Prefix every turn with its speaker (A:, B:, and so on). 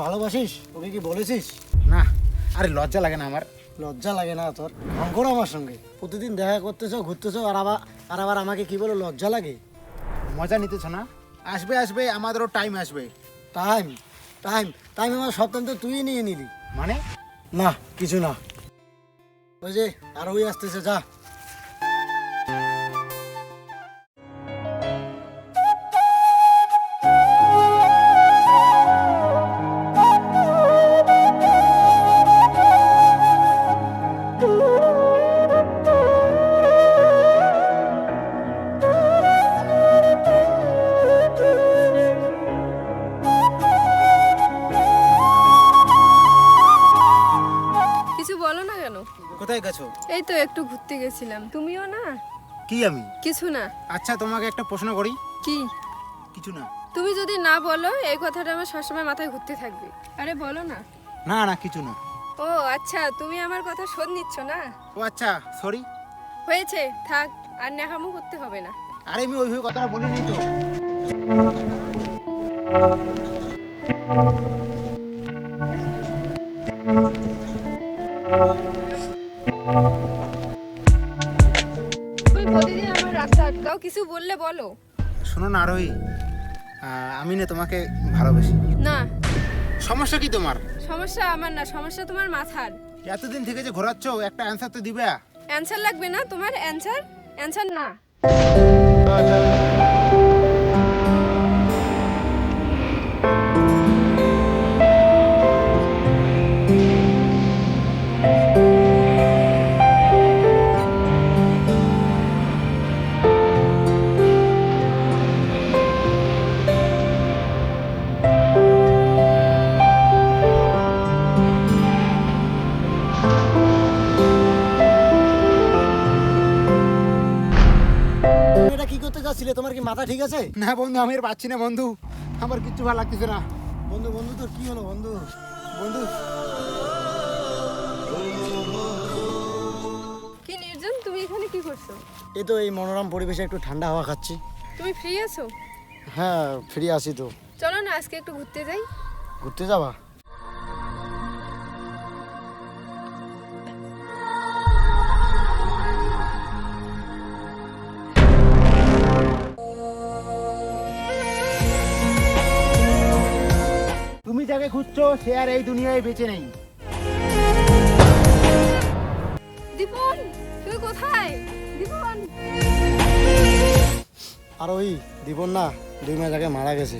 A: ভালোবাসিস? ওকে কি বলেছিস?
B: না, আরে লজ্জা লাগে না আমার।
A: লজ্জা লাগে না তোর? ঢং করো আমার সঙ্গে, প্রতিদিন দেখা করতেছো, ঘুরতেছো, আর আবার আমাকে কি বলো লজ্জা লাগে?
B: মজা নিতেছ না? আসবে আসবে, আমাদেরও টাইম আসবে।
A: টাইম টাইম টাইম আমার সব টাইম তো তুই নিয়ে নিলি।
B: মানে?
A: না কিছু না, ওই যে আর ওই আসতেছে, যা।
C: কিছু বলো না কেন?
B: কোথায় গেছো?
C: এই তো একটু ঘুরতে গেছিলাম। তুমিও না?
B: কি আমি?
C: কিছু না।
B: আচ্ছা, তোমাকে একটা প্রশ্ন করি।
C: কি?
B: কিছু না।
C: তুমি যদি না বলো এই কথাটা আমার সবসময় মাথায় ঘুরতে থাকবে। আরে বলো না।
B: না না, কিছু না।
C: ও আচ্ছা, তুমি আমার কথা শোধ নিচ্ছ না?
B: ও আচ্ছা, সরি।
C: হয়েছে, থাক, আর নেকামো করতে হবে না।
B: আরে আমি ওইভাবে কথাটা বলিনি তো।
C: তুমি প্রতিদিন আমার রাস্তা আটকাও, কিছু বললে বলো।
B: শোনো না আরোহী, আমি না তোমাকে ভালোবাসি।
C: না,
B: সমস্যা কি তোমার?
C: সমস্যা আমার না, সমস্যা তোমার মাথার।
B: এতদিন থেকে যে ঘোরাচ্ছ, একটা অ্যান্সার তো দিবে।
C: অ্যানসার লাগবে না তোমার? অ্যানসার? অ্যানসার না।
A: তুমি এটা কি করতে যাচ্ছিলে? তোমার কি মাথা ঠিক আছে?
B: না বন্ধু, আমি আর পাচ্ছি না বন্ধু, আমার কিচ্ছু ভালো লাগতেছে না।
A: বন্ধু বন্ধু তোর কি হলো বন্ধু?
B: বন্ধু,
C: কি নির্জন, তুমি এখানে কি করছো?
A: এই তো এই মনোরম পরিবেশে একটু ঠান্ডা হাওয়া খাচ্ছি।
C: তুমি ফ্রি আছো?
A: হ্যাঁ ফ্রি আছি তো।
C: চলো না আজকে একটু ঘুরতে যাই।
A: ঘুরতে যাবা?
B: তুমি যাকে খুঁজছো সে আর এই দুনিয়ায় বেঁচে নেই।
C: দীপন, তুই কোথায়? দীপন!
A: আর ওই জীবন না 2 মাস আগে মারা গেছে।